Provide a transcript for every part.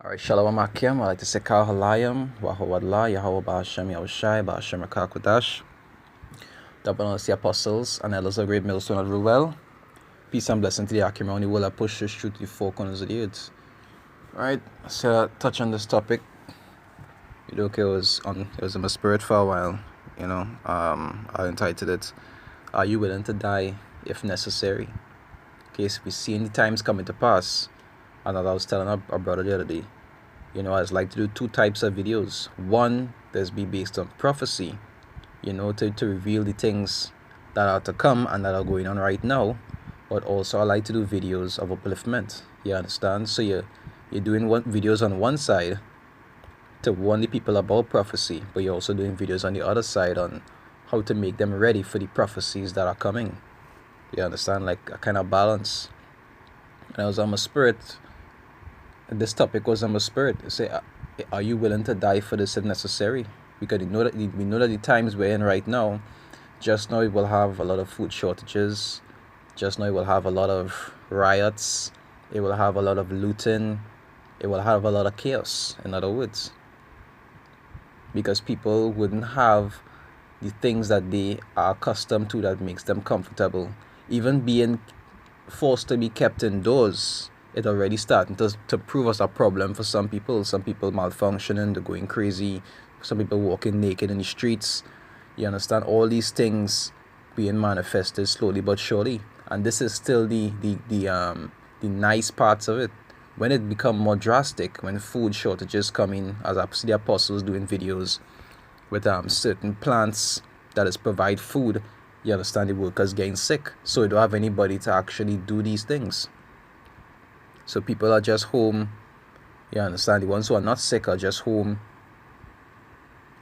All right, Shalom Akim. I like to say Kal Halayim, Wahawadla, Yahweh Ba'ashem Yahushai, Ba'ashem Rakakwadash. Double honors the apostles and elders of great millstone of Ruel. Peace and blessing to the Akim, only will I push this truth to the four corners of the earth. All right, so touch on this topic. Okay, it was in my spirit for a while. I entitled it, "Are you willing to die if necessary?" Okay, so we see the times coming to pass, and as I was telling our brother the other day, I just like to do two types of videos. One that's be based on prophecy, to reveal the things that are to come and that are going on right now. But also I like to do videos of upliftment. You understand? So you're doing videos on one side to warn the people about prophecy, but you're also doing videos on the other side on how to make them ready for the prophecies that are coming. You understand? Like a kind of balance. And I was on my spirit. This topic was on my spirit. Say, are you willing to die for this if necessary? Because we know that the times we're in right now, just now we will have a lot of food shortages. Just now we will have a lot of riots. It will have a lot of looting. It will have a lot of chaos, in other words. Because people wouldn't have the things that they are accustomed to that makes them comfortable. Even being forced to be kept indoors, it already starting to prove us a problem for some people. Some people malfunctioning, they're going crazy. Some people walking naked in the streets. You understand? All these things being manifested slowly but surely. And this is still the nice parts of it. When it become more drastic, when food shortages come in, as I see the apostles doing videos with certain plants that is provide food, you understand, the workers getting sick, so you don't have anybody to actually do these things. So people are just home. You understand, the ones who are not sick are just home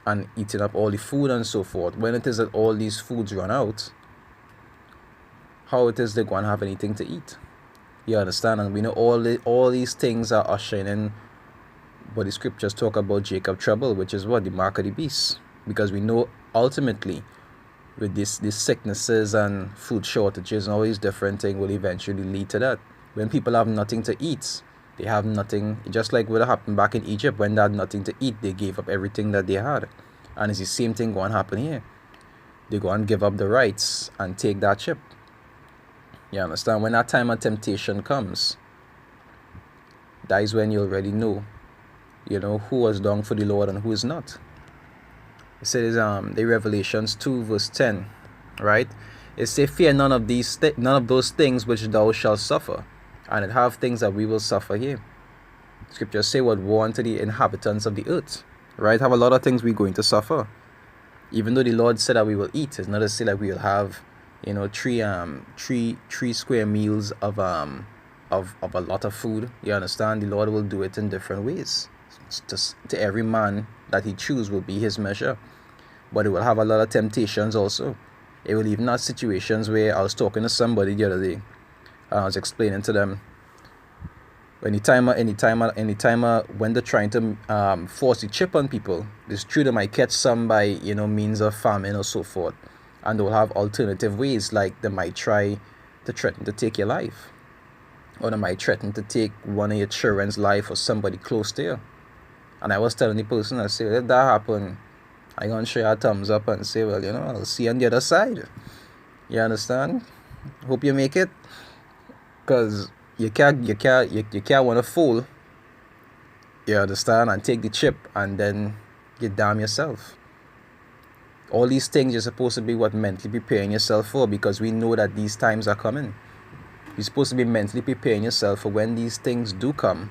and eating up all the food and so forth. When it is that all these foods run out, how it is they're going to have anything to eat? You understand? And we know all these things are ushering in what the scriptures talk about Jacob trouble, which is what? The mark of the beast. Because we know ultimately with these sicknesses and food shortages and all these different things will eventually lead to that. When people have nothing to eat, they have nothing, just like what happened back in Egypt. When they had nothing to eat, they gave up everything that they had. And it's the same thing going to happen here. They go and give up the rights and take that chip. You understand? When that time of temptation comes, that is when you already know, who was down for the Lord and who is not. It says the Revelations 2 verse 10, right? It says, "Fear none of those things which thou shalt suffer." And it have things that we will suffer here. Scriptures say what woe unto the inhabitants of the earth, right? Have a lot of things we're going to suffer. Even though the Lord said that we will eat, it's not to say that we will have, three square meals of a lot of food. You understand? The Lord will do it in different ways. To every man that he choose will be his measure. But it will have a lot of temptations also. It will even have situations where I was talking to somebody the other day. I was explaining to them, anytime when they're trying to force the chip on people, it's true they might catch some by means of famine or so forth, and they'll have alternative ways, like they might try to threaten to take your life, or they might threaten to take one of your children's life or somebody close to you. And I was telling the person, I said, if that happen, I'm gonna show you a thumbs up and say, well, I'll see you on the other side. You understand? Hope you make it, because you can't want to fool. You understand? And take the chip and then you damn yourself. All these things you're supposed to be mentally preparing yourself for, because we know that these times are coming. You're supposed to be mentally preparing yourself for when these things do come.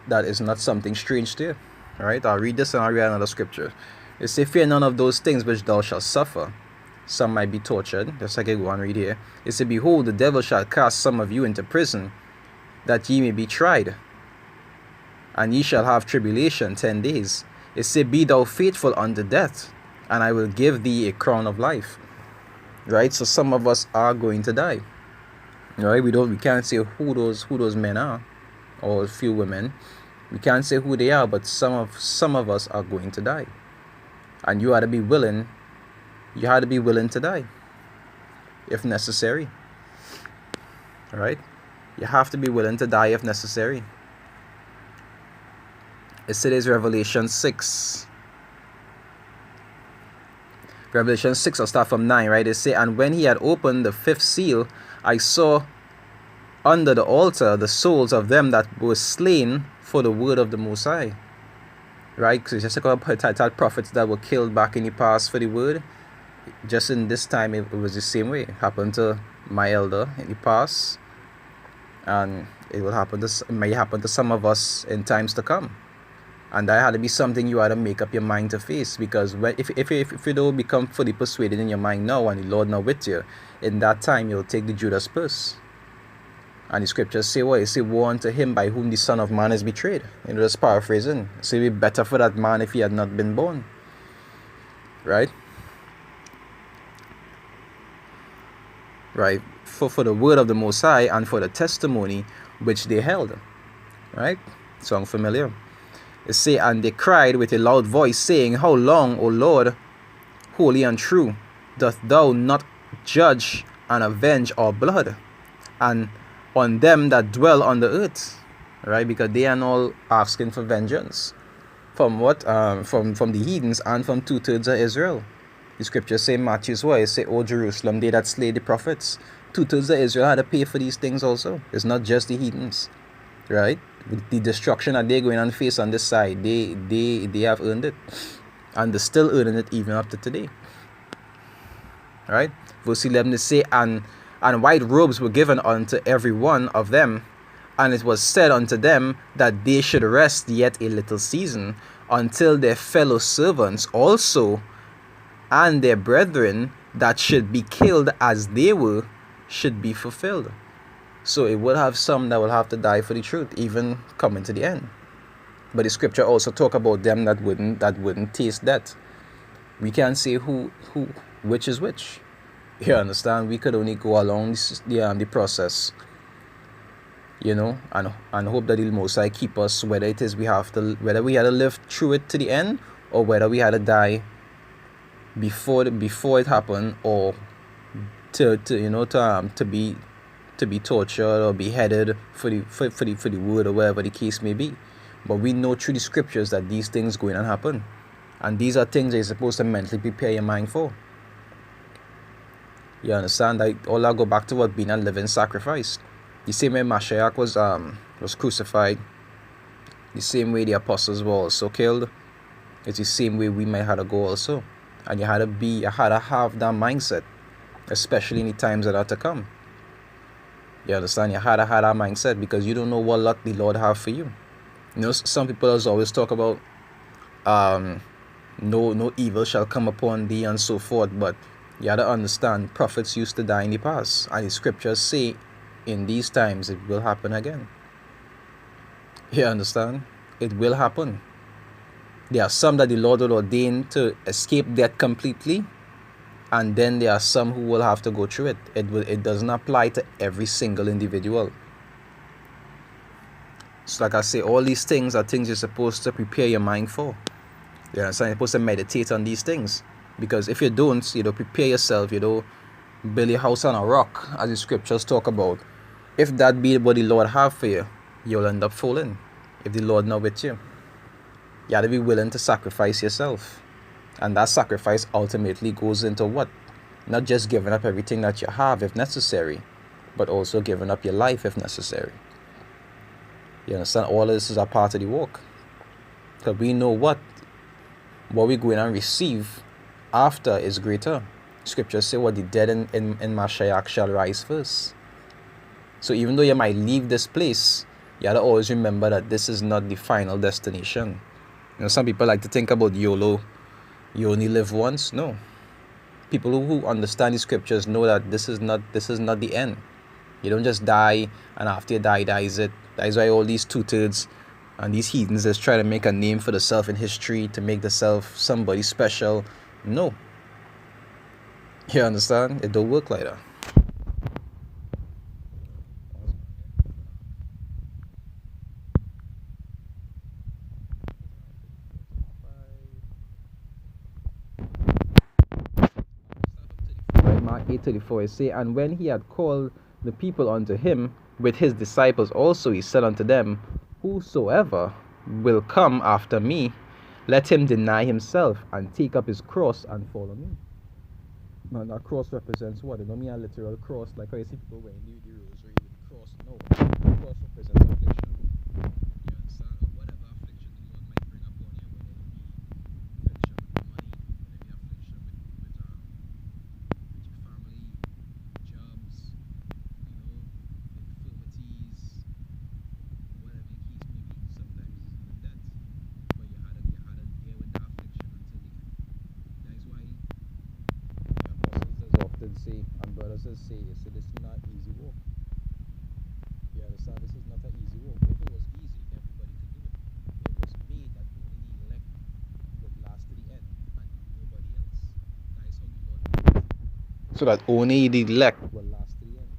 That is not something strange to you. Alright, I'll read this and I'll read another scripture. It says, "Fear none of those things which thou shalt suffer. Some might be tortured." Just like I go and read here. It says, "Behold, the devil shall cast some of you into prison, that ye may be tried. And ye shall have tribulation 10 days. It says, Be thou faithful unto death, and I will give thee a crown of life." Right? So some of us are going to die. Right? We can't say who those men are, or a few women. We can't say who they are, but some of us are going to die. And you had to be willing to die if necessary. All right? You have to be willing to die if necessary. It says Revelation 6. Revelation 6, I'll start from 9, right? It say, and when he had opened the fifth seal, I saw under the altar the souls of them that were slain for the word of the Most High. Right? Because it's just like our prophets that were killed back in the past for the word. Just in this time, it was the same way. It happened to my elder in the past. And it may happen to some of us in times to come. And that had to be something you had to make up your mind to face, because if you don't become fully persuaded in your mind now and the Lord not with you, in that time you'll take the Judas purse. And the scriptures say what? It say, woe unto him by whom the Son of Man is betrayed. Just paraphrasing. So it would be better for that man if he had not been born. Right? Right? For the word of the Most High and for the testimony which they held. Right? Sound familiar? It say, and they cried with a loud voice, saying, how long, O Lord, holy and true, doth thou not judge and avenge our blood and on them that dwell on the earth? Right? Because they are all asking for vengeance. From what? From the heathens and from 2/3 of Israel. The scriptures say, Matthew's what? It say, O Jerusalem, they that slay the prophets. 2/3 of Israel had to pay for these things also. It's not just the heathens. Right? The destruction that they're going on face on this side, they have earned it. And they're still earning it even up to today. Right? Verse 11, they say, and white robes were given unto every one of them, and it was said unto them that they should rest yet a little season, until their fellow servants also and their brethren that should be killed as they were should be fulfilled. So it will have some that will have to die for the truth, even coming to the end. But the scripture also talk about them that wouldn't taste death. We can't say which is which. You understand? We could only go along the process, and hope that the Most High keep us, whether it is whether we had to live through it to the end, or whether we had to die before it happened, or to be tortured or beheaded for the word, or whatever the case may be. But we know through the scriptures that these things going to happen, and these are things that you're supposed to mentally prepare your mind for. You understand? That all that go back to what being a living sacrifice. The same way Mashiach was crucified, the same way the apostles were also killed, it's the same way we might have to go also. And you had to have that mindset, especially in the times that are to come. You understand? You had to have that mindset, because you don't know what luck the Lord have for you. Some people always talk about no evil shall come upon thee and so forth, but you have to understand, prophets used to die in the past, and the scriptures say in these times it will happen again. You understand? It will happen. There are some that the Lord will ordain to escape death completely, and then there are some who will have to go through it. It doesn't apply to every single individual. So like I say, all these things are things you're supposed to prepare your mind for. You understand? You're supposed to meditate on these things, because if you don't, prepare yourself, build your house on a rock, as the scriptures talk about. If that be what the Lord have for you, you'll end up falling. If the Lord not with you, you have to be willing to sacrifice yourself. And that sacrifice ultimately goes into what? Not just giving up everything that you have if necessary, but also giving up your life if necessary. You understand? All of this is a part of the walk. Because we know what we're going to receive after is greater. Scriptures say what the dead in Mashiach shall rise first. So even though you might leave this place, you have to always remember that this is not the final destination. Some people like to think about YOLO. You only live once. No. People who understand the scriptures know that this is not the end. You don't just die, and after you die, dies it. That is why all these 2/3 and these heathens just try to make a name for themselves in history, to make themselves somebody special. No. You understand? It don't work like that. Mark 8:34, it say, and when he had called the people unto him with his disciples also, he said unto them, whosoever will come after me, let him deny himself and take up his cross and follow me. Now, that cross represents what? It don't mean a literal cross, like how you see people wearing the rosary with the cross. No, the cross represents affliction. You understand? Or whatever affliction the Lord might bring upon you, whether it be affliction with money, whether it be affliction with your family, jobs, infirmities, whatever the case may be. Sometimes it's even death, but you had to deal with the affliction until the end. That is why apostles often say, and brothers say, this is not easy walk. You understand? This is not an easy walk. If it was easy, everybody could do it. It was made that only the elect would last to the end, and nobody else. That is how the Lord made it. So that only the elect will last to the end.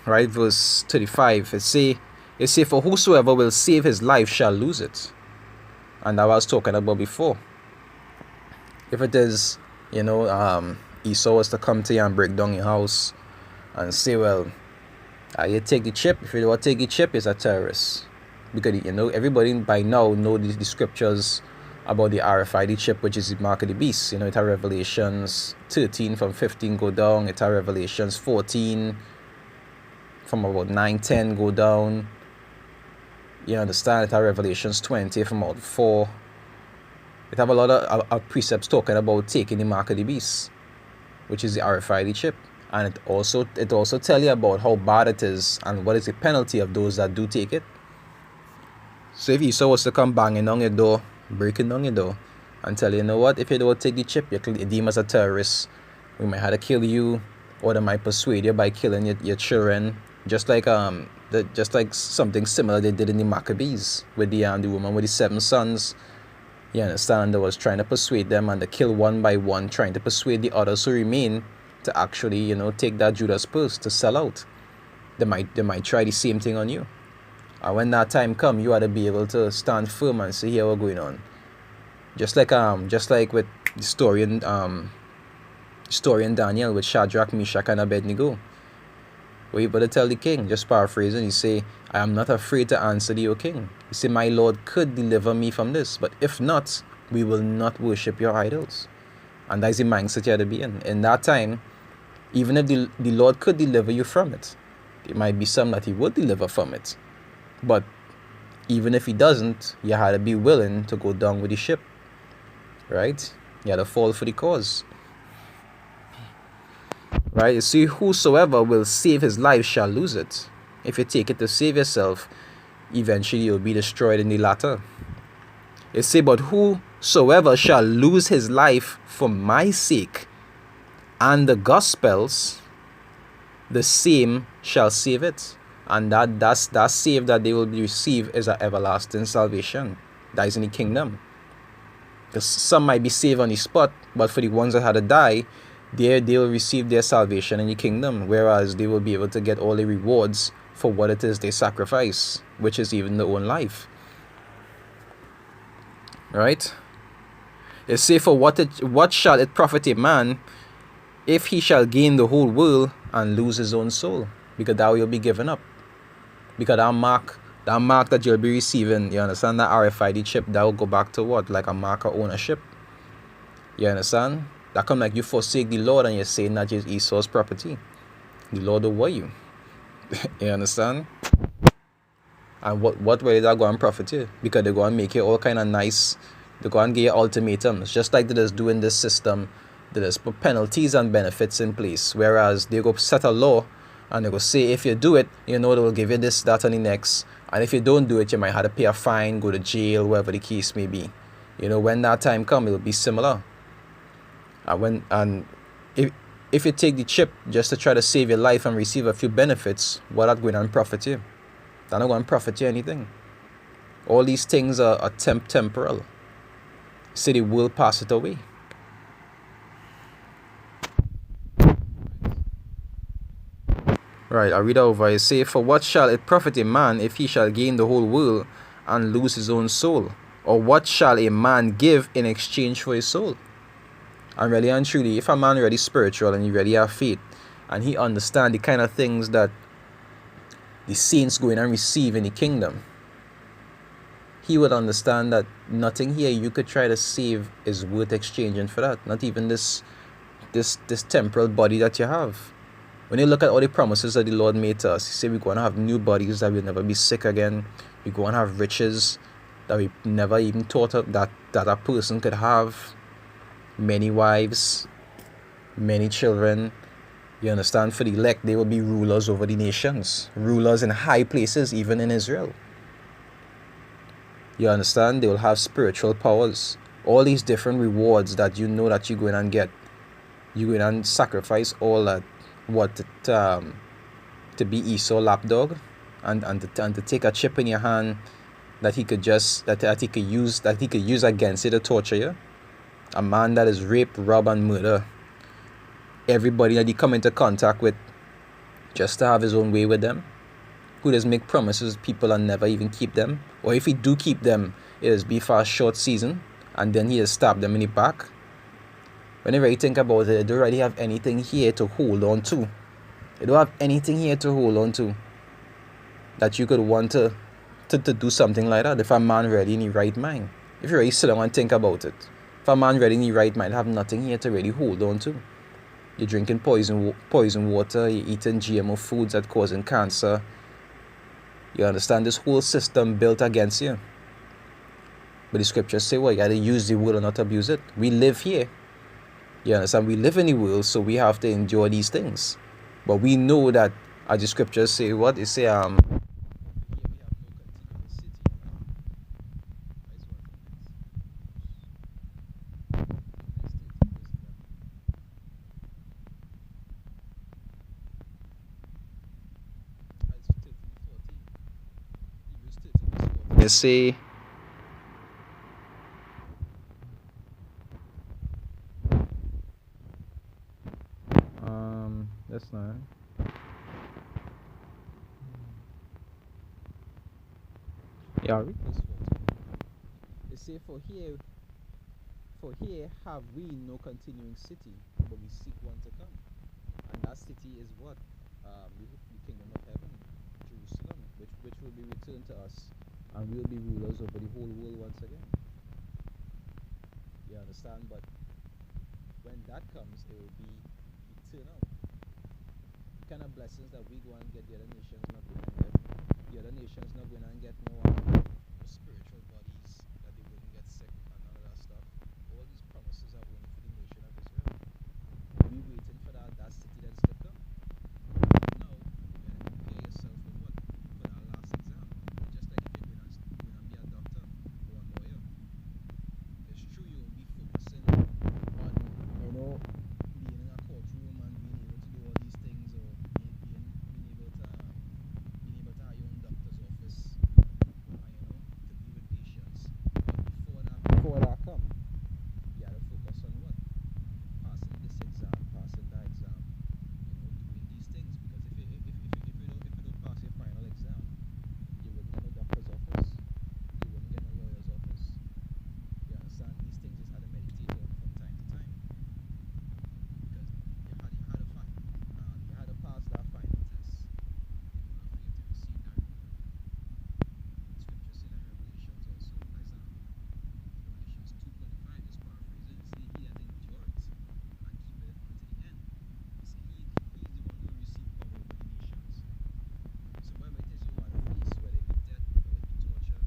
Right, verse 35. It say, for whosoever will save his life shall lose it. And that I was talking about before. If it is, Esau was to come to you and break down your house and say, well, you take the chip. If you don't take the chip, it's a terrorist. Because, everybody by now know the scriptures about the RFID chip, which is the mark of the beast. It has Revelations 13 from 15 go down. It has Revelations 14 from about 9-10 go down. You understand? It has Revelations 20 from about 4. It have a lot of precepts talking about taking the mark of the beast, which is the RFID chip. And it also tell you about how bad it is and what is the penalty of those that do take it. So if Esau was to come banging on your door, breaking down your door, and tell you, what, if you don't take the chip, you're deemed as a terrorist. We might have to kill you, or they might persuade you by killing your children. Just like something similar they did in the Maccabees with the woman with the 7 sons. You understand? They was trying to persuade them, and they kill one by one, trying to persuade the others who remain to actually, take that Judas purse to sell out. They might try the same thing on you. And when that time come, you ought to be able to stand firm and see here what's going on. Just like with the story in Daniel with Shadrach, Meshach, and Abednego. Where you better tell the king, just paraphrasing, he say, I am not afraid to answer thee, O king. He say, my Lord could deliver me from this, but if not, we will not worship your idols. And that is the mindset you have to be in. In that time, even if the Lord could deliver you from it, it might be some that he would deliver from it. But even if he doesn't, you had to be willing to go down with the ship. Right? You had to fall for the cause. Right? You see, whosoever will save his life shall lose it. If you take it to save yourself, eventually you'll be destroyed in the latter. It say, but whosoever shall lose his life for my sake and the gospel's, the same shall save it. And that save that they will receive is an everlasting salvation. That is in the kingdom. Because some might be saved on the spot, but for the ones that had to die, they will receive their salvation in the kingdom, whereas they will be able to get all the rewards for what it is they sacrifice, which is even their own life. Right? It say, for what shall it profit a man if he shall gain the whole world and lose his own soul? Because that will be given up. Because that mark that you'll be receiving, you understand, that RFID chip, that will go back to what? Like a mark of ownership. You understand? That come like you forsake the Lord and you're saying that is Esau's property. The Lord will weigh you. You understand? And what way that go and profit you? Because they're going to make you all kind of nice. They're going to give you ultimatums. Just like they just do in this system. They just put penalties and benefits in place. Whereas they go set a law and they go say, if you do it, they will give you this, that, and the next. And if you don't do it, you might have to pay a fine, go to jail, whatever the case may be. When that time comes, it will be similar. If you take the chip just to try to save your life and receive a few benefits, what are going to profit you? They're not going to profit you anything. All these things are temporal. So they will pass it away. Right, I read over. I say, for what shall it profit a man if he shall gain the whole world and lose his own soul? Or what shall a man give in exchange for his soul? And really and truly, if a man really spiritual and he really have faith, and he understand the kind of things that the saints go in and receive in the kingdom, he would understand that nothing here you could try to save is worth exchanging for that. Not even this temporal body that you have. When you look at all the promises that the Lord made to us, He said we're going to have new bodies, that we'll never be sick again. We're going to have riches that we never even thought of, that a person could have. Many wives, many children. You understand? For the elect, they will be rulers over the nations, rulers in high places, even in Israel. You understand? They will have spiritual powers. All these different rewards that you know that you go in and get. You go in and sacrifice all that, to be Esau lapdog, and to take a chip in your hand that he could just that he could use against you to torture you. A man that is rape, rob, and murder everybody that he come into contact with, just to have his own way with them, who does make promises people and never even keep them, or if he do keep them, it is be for a short season, and then he has stabbed them in the back. Whenever you think about it, they don't really have anything here to hold on to. They don't have anything here to hold on to that you could want to do something like that if a man really in the right mind. If you really sit down and think about it, if a man really in the right mind, have nothing here to really hold on to. You're drinking poison water, you're eating GMO foods that causing cancer. You understand, this whole system built against you. But the scriptures say, well, you gotta use the world and not abuse it. We live here. You understand? We live in the world, so we have to endure these things. But we know that, as the scriptures say, what? They say, they say, that's not. Yeah, read this 14. They say, for here have we no continuing city, but we seek one to come. And that city is what? The kingdom of heaven, Jerusalem, which will be returned to us, and we will be rulers over the whole world once again. You understand? But when that comes, it will be eternal. The kind of blessings that we go and get, the other nations not going to get. The other nations not going and get no spiritual bodies, that they wouldn't get sick and none of that stuff. All these promises are only for the nation of Israel. We waiting for that city that's to come. Now, prepare yourself for what? For that last exam. Just like if you're going to be a doctor or a lawyer. It's true you will be focusing on, being in a courtroom and being able to do all these things, or being able to have your own doctor's office, to be with patients. But before that come, you gotta focus on what? Passing this exam, passing that exam, doing these things. Because if you don't pass your final exam, you wouldn't get no doctor's office, you wouldn't get no lawyer's office. You understand? These things is how to meditate on from time to time. Because you had to pass that final test in order for you to receive that reward. Scripture said in Revelations also, Revelations 2:25, this paraphrasing, say he that endureth and keepeth unto the end. He said he is the one who will receive power over the nations. So whatever it is you want to face, whether it be death, whether it be torture,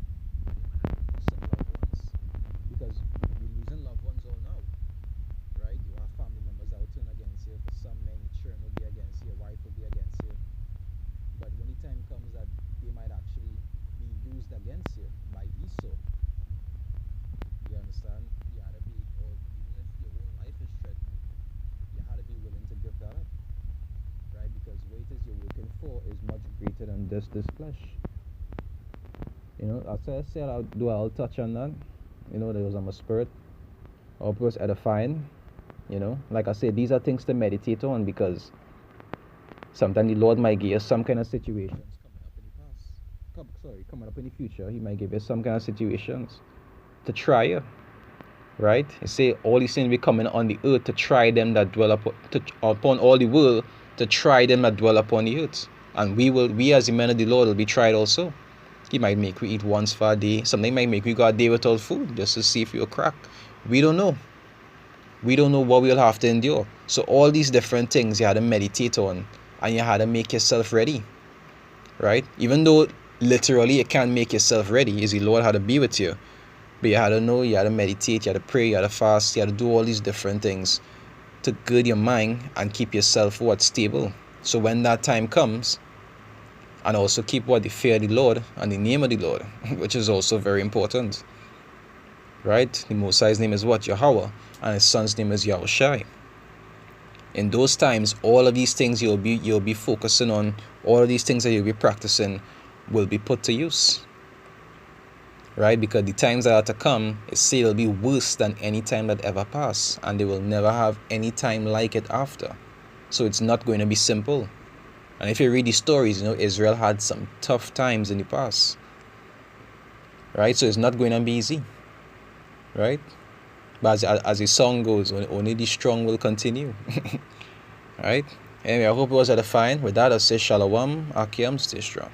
whether you might have to lose some loved ones, because you're losing loved ones all now, right? You have family members that will turn against you. For some men, your children will be against you, your wife will be against you. But when the time comes that they might actually be used against you by Esau, you understand? You had to be, or even if your own life is threatened, you had to be willing to give that up, right? Because what it is you're working for is much greater than just this flesh. I'll touch on that. There was my spirit. Or it was edifying. Like I said, these are things to meditate on, because sometimes the Lord might give us some kind of situations coming up in the future. He might give us some kind of situations to try you, right? He say all these things will be coming on the earth to try them that dwell upon all the world, to try them that dwell upon the earth. And we as the men of the Lord will be tried also. He might make you eat once for a day. Something might make you go a day without food just to see if you'll crack. We don't know. We don't know what we'll have to endure. So all these different things you had to meditate on, and you had to make yourself ready, right? Even though literally you can't make yourself ready, is the Lord had to be with you. But you had to know, you had to meditate, you had to pray, you had to fast, you had to do all these different things to gird your mind and keep yourself stable. So when that time comes, and also keep the fear of the Lord and the name of the Lord, which is also very important. Right? The Most High's name is what? Yahweh, and his son's name is Yahushai. In those times, all of these things you'll be focusing on, all of these things that you'll be practicing will be put to use. Right? Because the times that are to come, it'll be worse than any time that ever passed, and they will never have any time like it after. So it's not going to be simple. And if you read the stories, Israel had some tough times in the past. Right? So it's not going to be easy. Right? But as the song goes, only the strong will continue. Right? Anyway, I hope it was edifying. With that, I say shalom, akim, stay strong.